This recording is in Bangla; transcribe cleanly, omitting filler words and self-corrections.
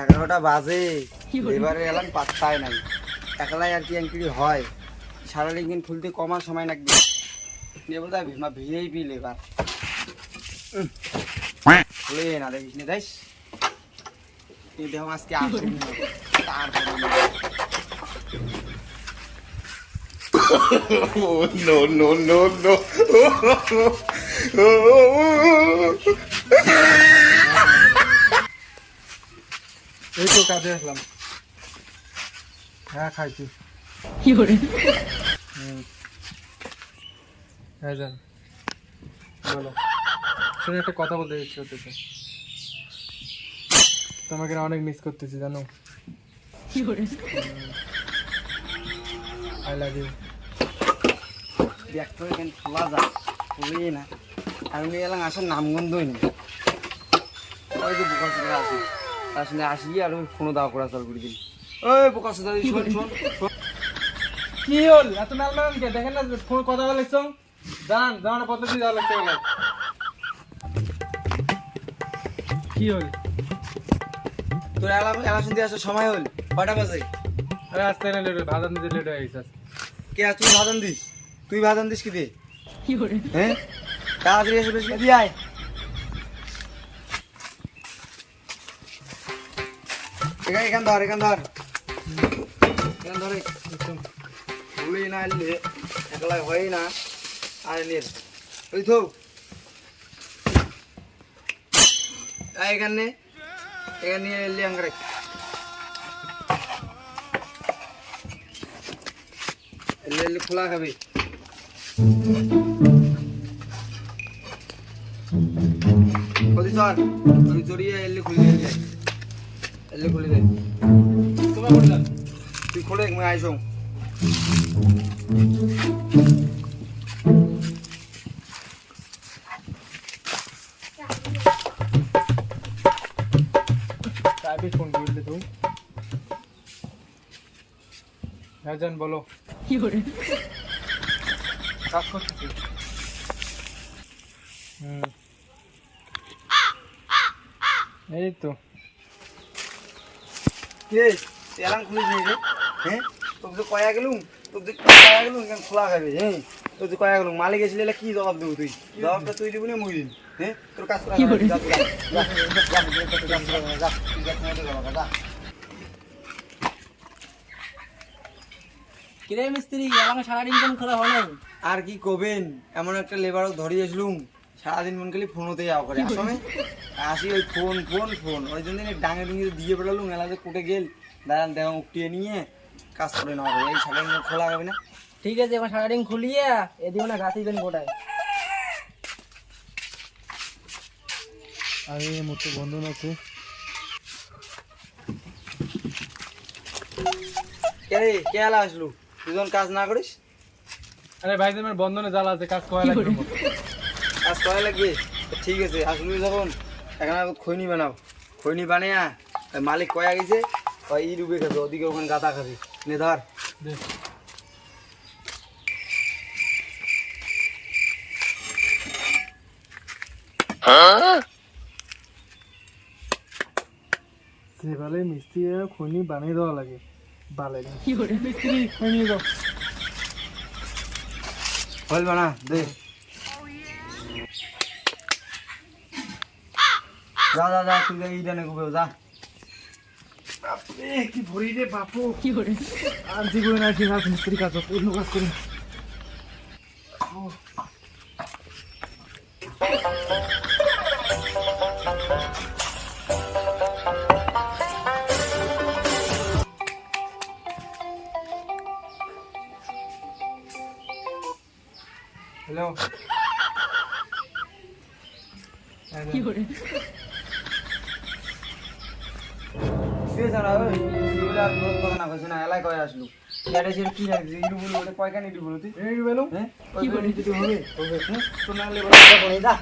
11টা বাজে এবারে এলাম পাত্তাই নাই একলাই আর কি এনকি হয় সারাদিন দিন খুলতে কমার সময় লাগবে নিয়ে বলতে ভিআইপি লেবার খুলে না দেখিস নি দেখ দেহ আজকে আসুন No, no, no, no. এই তো কাজে আসলাম। হ্যাঁ খাইছি। হ্যাঁ জান বলো। শুনে একটা কথা বলতে ইচ্ছে হতেছে, তোমাকে না অনেক মিস করতেছি জানো। I love you. দেখতো এখানে খোলা যায় খুলি না আমি এলাম আসার নামগন্ধই নেই ওই যে বোকা সুদা আছে তার সঙ্গে আসি আর ওই ফোনও দাওয়া করা চাল করে দিই ওই বোকা সুদা শোন শোন শোন কি হল এত নাল নাল কে দেখেন না ফোন কথা বলেছ জান জানা পদ্ধতি যাওয়া লাগছে বলে কি হল তোর এলা এলা শুনতে আসার সময় হল কটা বাজে আরে আসতে না লেট ভাদান দিতে লেট হয়ে গেছে কে তুই ভাদন দিস কি দে হ্যাঁ তাড়াতাড়ি এসে বেশি দিয়ে আয় এখান ধর ভুলি না এলে একলা হয় না আর নিয়ে ওই তো এখানে নিয়ে এলি আঙ্গারে এলে খোলা খাবি কদি স্যার আমি জড়িয়ে এলে খুলে দে তোমার বললাম তুই খোলে আমি আইসো তাই ফোন করলে তুই হ্যাঁ জান বলো কাজ করতেছি এই তো কে এলাম খুলিস নি রে হ্যাঁ তোকে যে কয়া গেলুম কেন খোলা খাবে হ্যাঁ তোর যে কয়া গেলুম মালিক এসে কি জবাব দেবো তুই জবাবটা তুই দিবি না মুই দিন হ্যাঁ তোর কাজ করা কিরে মিস্ত্রি আমাকে সারাদিন কেন খোলা হয় নাই আর কি কবেন এমন একটা লেবারও ধরিয়ে আসলুম সারাদিন মন খালি ফোনতে যাওয়া করে আসলে আসি ওই ফোন ওই জন্য ডাঙে ডুঙে দিয়ে বেড়ালুম এলাতে কুটে গেল দাঁড়ান দেখা উঠিয়ে নিয়ে কাজ করে নেওয়া হবে এই সারাদিন খোলা হবে না ঠিক আছে এখন সারাদিন খুলিয়ে এদিকে না গাছ দিবেন গোটায় আরে মতো বন্ধু আছে কে এলা আসলু দুজন কাজ না করিস আরে ভাই তোমার বন্ধনে জ্বালা আছে কাজ করা লাগবে কাজ করা লাগবে ঠিক আছে আসলু যখন এখন খৈনি বানাও খৈনি বানিয়া মালিক কয়া গেছে ই ডুবে খাবে ওদিকে ওখানে গাতা খাবি নে ধর দে সেবালে মিস্ত্রি খনি বানিয়ে দেওয়া লাগে বালে মিস্ত্রি খনি দাও হল বানা দে যা তুই এইটা নে গুবে যা বাপরে কি ভরি রে বাপু আর জীবন না কি কাজ মিস্ত্রি কাজ পূর্ণ কাজ করি হ্যালো কে জানা ওই এগুলা লোক কথা না কইছ না এলাই কয় আসলু ইয়ারে সে কি লাগছে ইরু বল ওটা কয় কানি ইরু বল তুই এই বেলো হ্যাঁ কি করে দিতে হবে হ্যাঁ তো না লেবার করে যা